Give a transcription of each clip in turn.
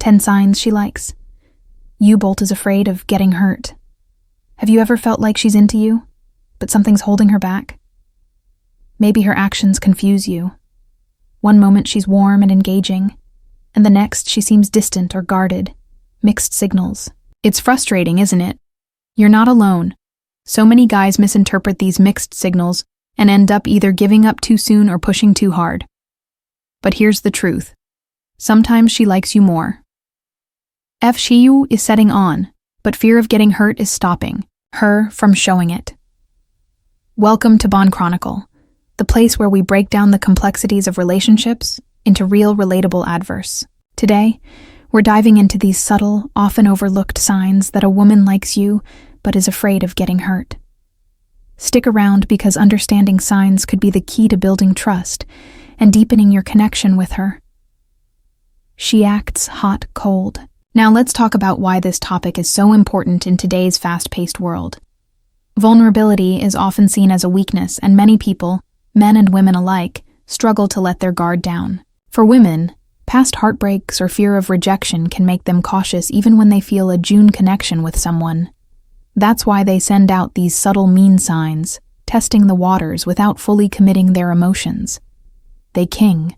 10 signs she likes. U-Bolt is afraid of getting hurt. Have you ever felt like she's into you, but something's holding her back? Maybe her actions confuse you. One moment she's warm and engaging, and the next she seems distant or guarded. Mixed signals. It's frustrating, isn't it? You're not alone. So many guys misinterpret these mixed signals and end up either giving up too soon or pushing too hard. But here's the truth. Sometimes she likes you more. She is setting on, but fear of getting hurt is stopping her from showing it. Welcome to Bond Chronicle, the place where we break down the complexities of relationships into real, relatable adverse. Today, we're diving into these subtle, often overlooked signs that a woman likes you but is afraid of getting hurt. Stick around because understanding signs could be the key to building trust and deepening your connection with her. She acts hot-cold. Now let's talk about why this topic is so important in today's fast-paced world. Vulnerability is often seen as a weakness, and many people, men and women alike, struggle to let their guard down. For women, past heartbreaks or fear of rejection can make them cautious even when they feel a genuine connection with someone. That's why they send out these subtle mean signs, testing the waters without fully committing their emotions. They king.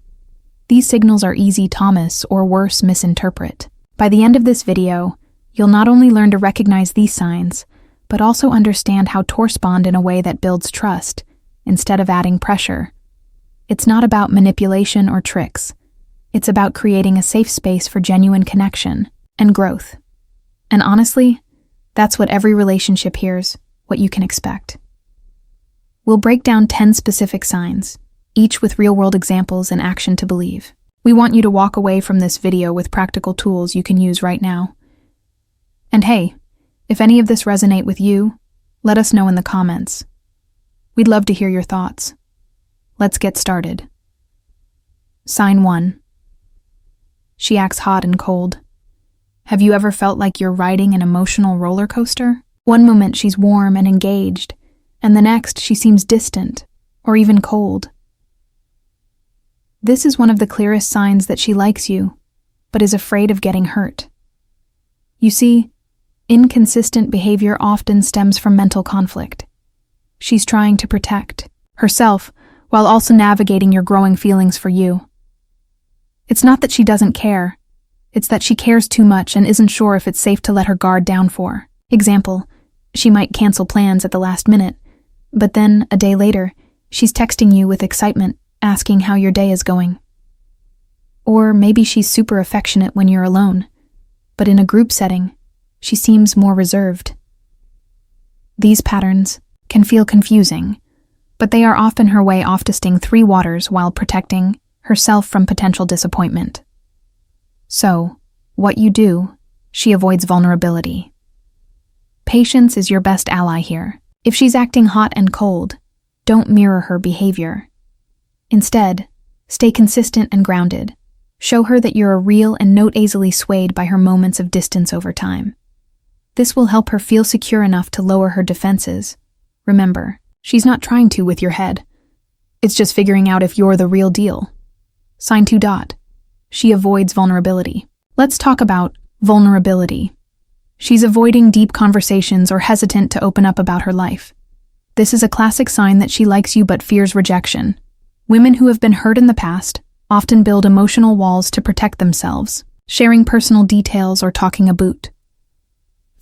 These signals are easy Thomas or worse misinterpret. By the end of this video, you'll not only learn to recognize these signs, but also understand how to respond in a way that builds trust, instead of adding pressure. It's not about manipulation or tricks. It's about creating a safe space for genuine connection and growth. And honestly, that's what every relationship hears, what you can expect. We'll break down 10 specific signs, each with real-world examples and action to believe. We want you to walk away from this video with practical tools you can use right now. And hey, if any of this resonate with you, let us know in the comments. We'd love to hear your thoughts. Let's get started. Sign 1. She acts hot and cold. Have you ever felt like you're riding an emotional roller coaster? One moment she's warm and engaged, and the next she seems distant or even cold. This is one of the clearest signs that she likes you, but is afraid of getting hurt. You see, inconsistent behavior often stems from mental conflict. She's trying to protect herself while also navigating your growing feelings for you. It's not that she doesn't care. It's that she cares too much and isn't sure if it's safe to let her guard down for. Example, she might cancel plans at the last minute, but then, a day later, she's texting you with excitement, asking how your day is going. Or maybe she's super affectionate when you're alone, but in a group setting, she seems more reserved. These patterns can feel confusing, but they are often her way off to sting three waters while protecting herself from potential disappointment. So, what you do, she avoids vulnerability. Patience is your best ally here. If she's acting hot and cold, don't mirror her behavior. Instead, stay consistent and grounded. Show her that you're real and not easily swayed by her moments of distance over time. This will help her feel secure enough to lower her defenses. Remember, she's not trying to with your head. It's just figuring out if you're the real deal. Sign 2. She avoids vulnerability. Let's talk about vulnerability. She's avoiding deep conversations or hesitant to open up about her life. This is a classic sign that she likes you but fears rejection. Women who have been hurt in the past often build emotional walls to protect themselves, sharing personal details or talking a boot.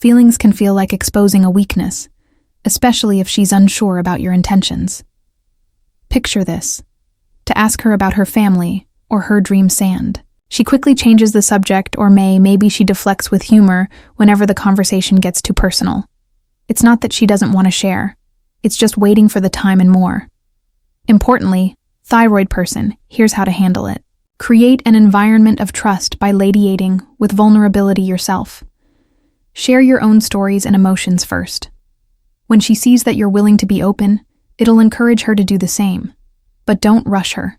Feelings can feel like exposing a weakness, especially if she's unsure about your intentions. Picture this: to ask her about her family or her dream sand. She quickly changes the subject, or maybe she deflects with humor whenever the conversation gets too personal. It's not that she doesn't want to share. It's just waiting for the time and more. Importantly, thyroid person, here's how to handle it. Create an environment of trust by radiating with vulnerability yourself. Share your own stories and emotions first. When she sees that you're willing to be open, it'll encourage her to do the same. But don't rush her.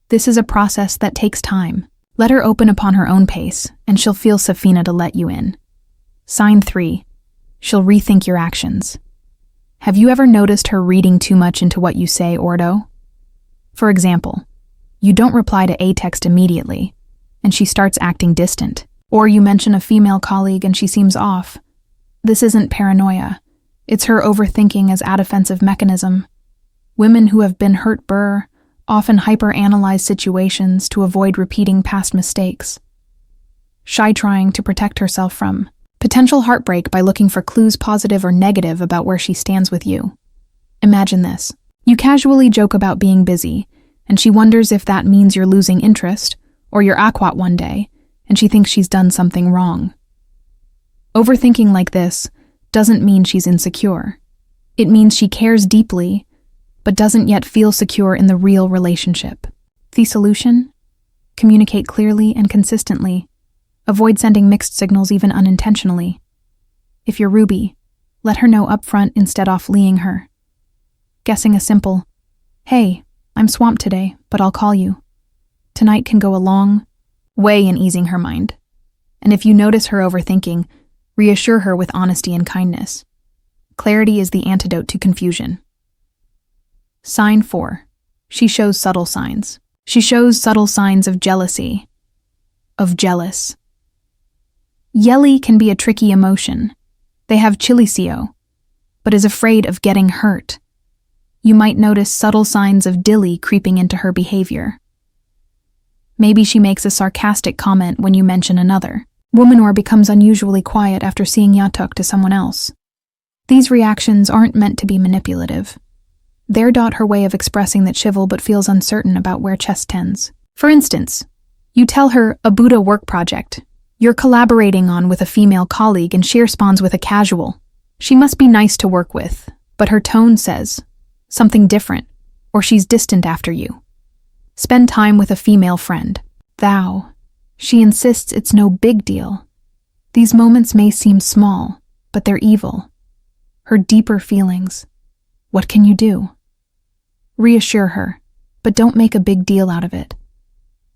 This is a process that takes time. Let her open upon her own pace, and she'll feel Safina to let you in. Sign 3. She'll rethink your actions. Have you ever noticed her reading too much into what you say or do? For example, you don't reply to a text immediately, and she starts acting distant. Or you mention a female colleague and she seems off. This isn't paranoia. It's her overthinking as a defensive mechanism. Women who have been hurt often hyper-analyze situations to avoid repeating past mistakes. Shy trying to protect herself from potential heartbreak by looking for clues positive or negative about where she stands with you. Imagine this. You casually joke about being busy, and she wonders if that means you're losing interest, or you're aquat one day, and she thinks she's done something wrong. Overthinking like this doesn't mean she's insecure. It means she cares deeply, but doesn't yet feel secure in the real relationship. The solution? Communicate clearly and consistently. Avoid sending mixed signals even unintentionally. If you're Ruby, let her know upfront instead of fleeing her. Guessing a simple, "Hey, I'm swamped today, but I'll call you," tonight can go a long way in easing her mind. And if you notice her overthinking, reassure her with honesty and kindness. Clarity is the antidote to confusion. Sign 4. She shows subtle signs. She shows subtle signs of jealousy. Of jealous. Yelly can be a tricky emotion. They have chilicio, but is afraid of getting hurt. You might notice subtle signs of dilly creeping into her behavior. Maybe she makes a sarcastic comment when you mention another woman or becomes unusually quiet after seeing Yatuk to someone else. These reactions aren't meant to be manipulative. They're her way of expressing that she but feels uncertain about where chest tends. For instance, you tell her a Buddha work project you're collaborating on with a female colleague and she responds with a casual, "She must be nice to work with," but her tone says something different, or she's distant after you. Spend time with a female friend. Thou. She insists it's no big deal. These moments may seem small, but they're evil. Her deeper feelings. What can you do? Reassure her, but don't make a big deal out of it.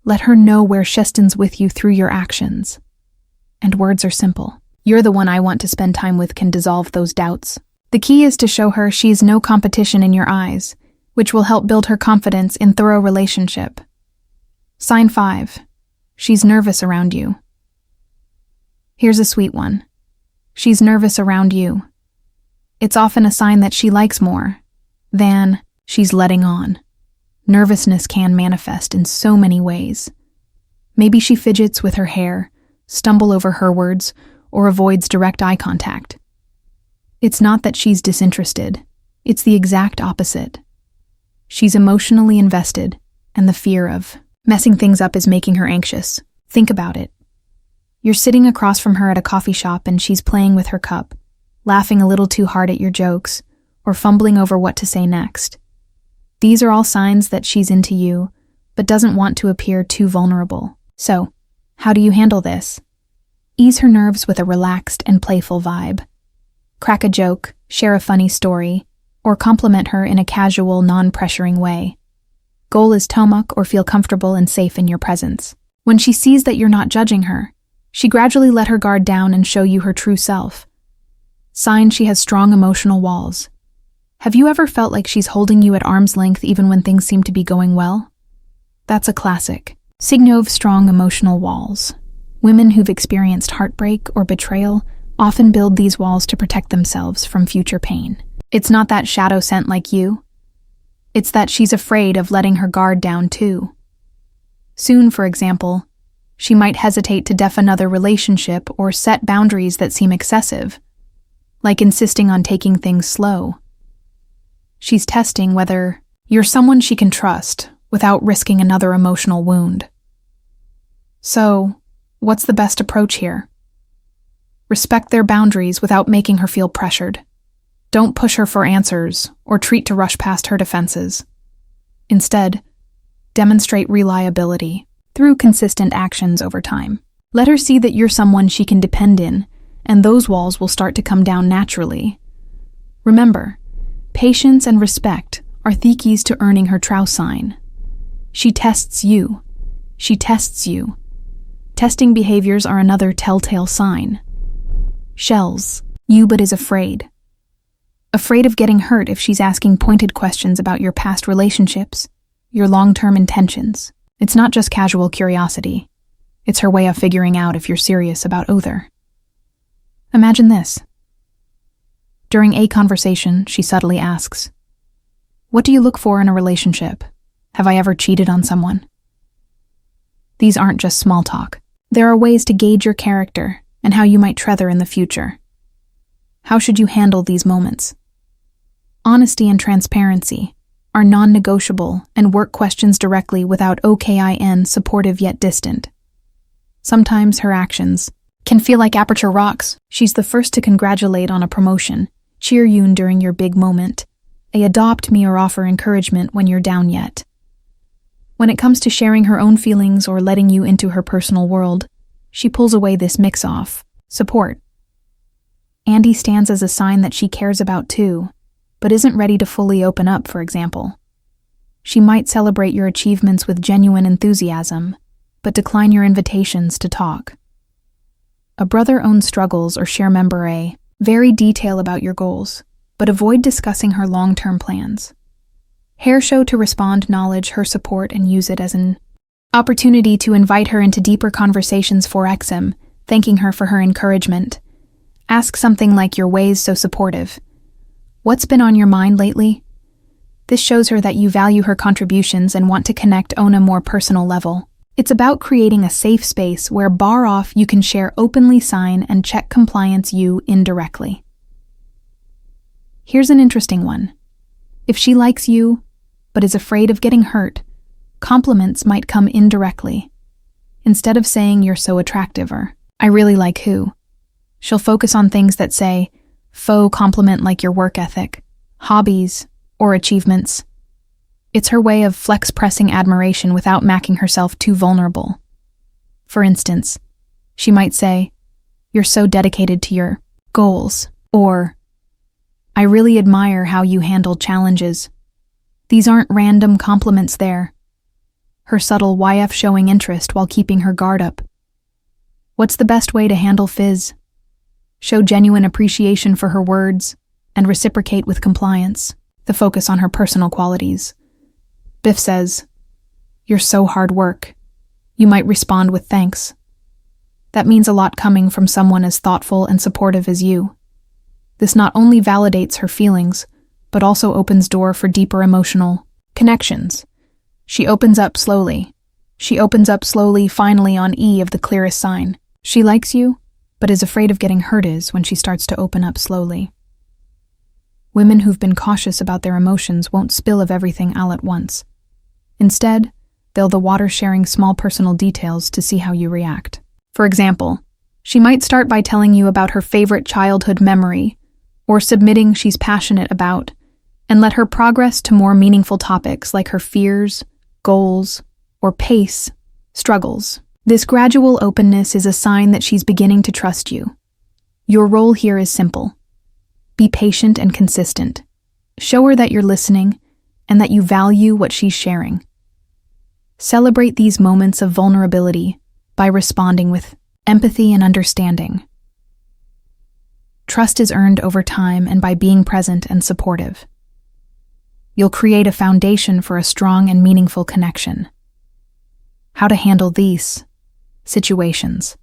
Let her know where Sheston's with you through your actions. And words are simple. "You're the one I want to spend time with" can dissolve those doubts. The key is to show her she's no competition in your eyes, which will help build her confidence in thorough relationship. Sign 5. She's nervous around you. Here's a sweet one. She's nervous around you. It's often a sign that she likes more than she's letting on. Nervousness can manifest in so many ways. Maybe she fidgets with her hair, stumbles over her words, or avoids direct eye contact. It's not that she's disinterested. It's the exact opposite. She's emotionally invested, and the fear of messing things up is making her anxious. Think about it. You're sitting across from her at a coffee shop and she's playing with her cup, laughing a little too hard at your jokes, or fumbling over what to say next. These are all signs that she's into you, but doesn't want to appear too vulnerable. So, how do you handle this? Ease her nerves with a relaxed and playful vibe. Crack a joke, share a funny story, or compliment her in a casual, non-pressuring way. Goal is tomuk or feel comfortable and safe in your presence. When she sees that you're not judging her, she gradually let her guard down and show you her true self. Sign she has strong emotional walls. Have you ever felt like she's holding you at arm's length even when things seem to be going well? That's a classic signal of strong emotional walls. Women who've experienced heartbreak or betrayal often build these walls to protect themselves from future pain. It's not that shadow sent like you. It's that she's afraid of letting her guard down too. Soon, for example, she might hesitate to def another relationship or set boundaries that seem excessive, like insisting on taking things slow. She's testing whether you're someone she can trust without risking another emotional wound. So, what's the best approach here? Respect their boundaries without making her feel pressured. Don't push her for answers or treat to rush past her defenses. Instead, demonstrate reliability through consistent actions over time. Let her see that you're someone she can depend in, and those walls will start to come down naturally. Remember, patience and respect are the keys to earning her trou sign. She tests you. She tests you. Testing behaviors are another telltale sign. Shells, you but is afraid. Afraid of getting hurt if she's asking pointed questions about your past relationships, your long-term intentions. It's not just casual curiosity. It's her way of figuring out if you're serious about either. Imagine this. During a conversation, she subtly asks, "What do you look for in a relationship? Have I ever cheated on someone?" These aren't just small talk. There are ways to gauge your character and how you might tread in the future. How should you handle these moments? Honesty and transparency are non-negotiable, and work questions directly without OKIN, supportive yet distant. Sometimes her actions can feel like aperture rocks. She's the first to congratulate on a promotion, cheer you during your big moment, adopt me or offer encouragement when you're down yet. When it comes to sharing her own feelings or letting you into her personal world, she pulls away this mix-off, support. Andy stands as a sign that she cares about too, but isn't ready to fully open up, for example. She might celebrate your achievements with genuine enthusiasm, but decline your invitations to talk. A brother owns struggles or share member A. Very detail about your goals, but avoid discussing her long-term plans. Hair show to respond knowledge her support and use it as an opportunity to invite her into deeper conversations for XM, thanking her for her encouragement. Ask something like your ways so supportive. What's been on your mind lately? This shows her that you value her contributions and want to connect on a more personal level. It's about creating a safe space where bar off you can share openly, sign, and check compliance you indirectly. Here's an interesting one. If she likes you, but is afraid of getting hurt, compliments might come indirectly. Instead of saying you're so attractive or I really like who, she'll focus on things that say, faux compliment like your work ethic, hobbies, or achievements. It's her way of flex-pressing admiration without making herself too vulnerable. For instance, she might say, "You're so dedicated to your goals," or "I really admire how you handle challenges." These aren't random compliments there. Her subtle YF showing interest while keeping her guard up. What's the best way to handle Fizz? Show genuine appreciation for her words, and reciprocate with compliance, the focus on her personal qualities. Biff says, "You're so hard work." You might respond with thanks. That means a lot coming from someone as thoughtful and supportive as you. This not only validates her feelings, but also opens door for deeper emotional connections. She opens up slowly. Finally on E of the clearest sign. She likes you, but is afraid of getting hurt is when she starts to open up slowly. Women who've been cautious about their emotions won't spill of everything all at once. Instead, they'll the water sharing small personal details to see how you react. For example, she might start by telling you about her favorite childhood memory, or submitting she's passionate about, and let her progress to more meaningful topics like her fears, goals, or pace, struggles. This gradual openness is a sign that she's beginning to trust you. Your role here is simple. Be patient and consistent. Show her that you're listening and that you value what she's sharing. Celebrate these moments of vulnerability by responding with empathy and understanding. Trust is earned over time and by being present and supportive. You'll create a foundation for a strong and meaningful connection. How to handle these situations.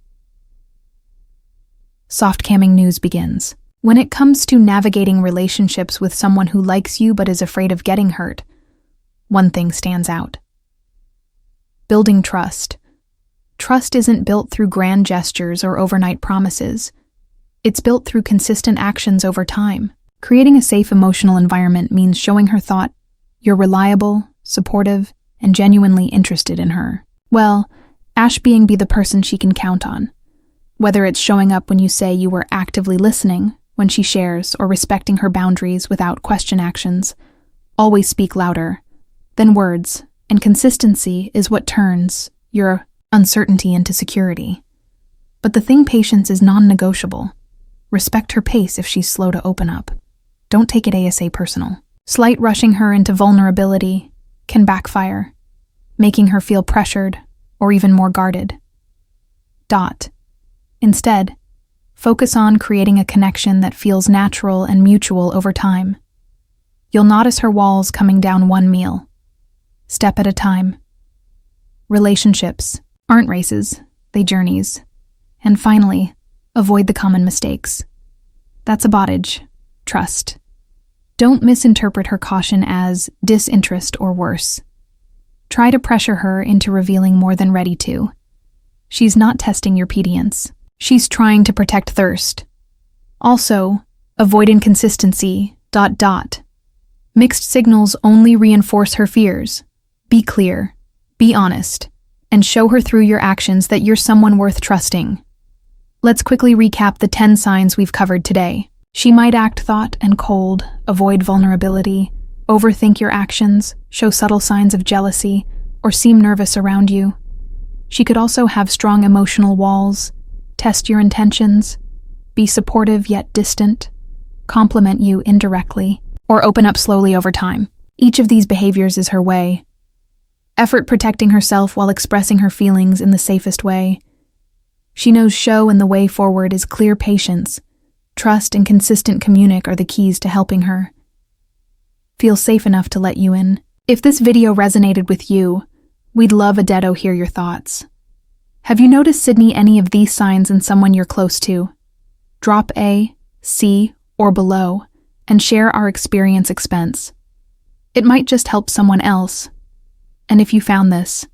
Soft camming news begins. When it comes to navigating relationships with someone who likes you but is afraid of getting hurt, one thing stands out. Building trust. Trust isn't built through grand gestures or overnight promises. It's built through consistent actions over time. Creating a safe emotional environment means showing her thought you're reliable, supportive, and genuinely interested in her. Well, Ash being be the person she can count on. Whether it's showing up when you say you were actively listening, when she shares, or respecting her boundaries without question actions, always speak louder than words, and consistency is what turns your uncertainty into security. But the thing, patience is non-negotiable. Respect her pace if she's slow to open up. Don't take it ASA personal. Slight rushing her into vulnerability can backfire, making her feel pressured or even more guarded. Instead, focus on creating a connection that feels natural and mutual over time. You'll notice her walls coming down one meal, step at a time. Relationships aren't races, they journeys. And finally, avoid the common mistakes. That's a bottage. Trust. Don't misinterpret her caution as disinterest or worse. Try to pressure her into revealing more than ready to. She's not testing your obedience. She's trying to protect thirst. Also, avoid inconsistency. Mixed signals only reinforce her fears. Be clear, be honest, and show her through your actions that you're someone worth trusting. Let's quickly recap the 10 signs we've covered today. She might act thought and cold, avoid vulnerability, overthink your actions, show subtle signs of jealousy, or seem nervous around you. She could also have strong emotional walls, test your intentions, be supportive yet distant, compliment you indirectly, or open up slowly over time. Each of these behaviors is her way. Effort protecting herself while expressing her feelings in the safest way. She knows show and the way forward is clear patience. Trust and consistent communication are the keys to helping her feel safe enough to let you in. If this video resonated with you, we'd love to hear your thoughts. Have you noticed, Sydney, any of these signs in someone you're close to? Drop A, C, or below, and share our experience expense. It might just help someone else. And if you found this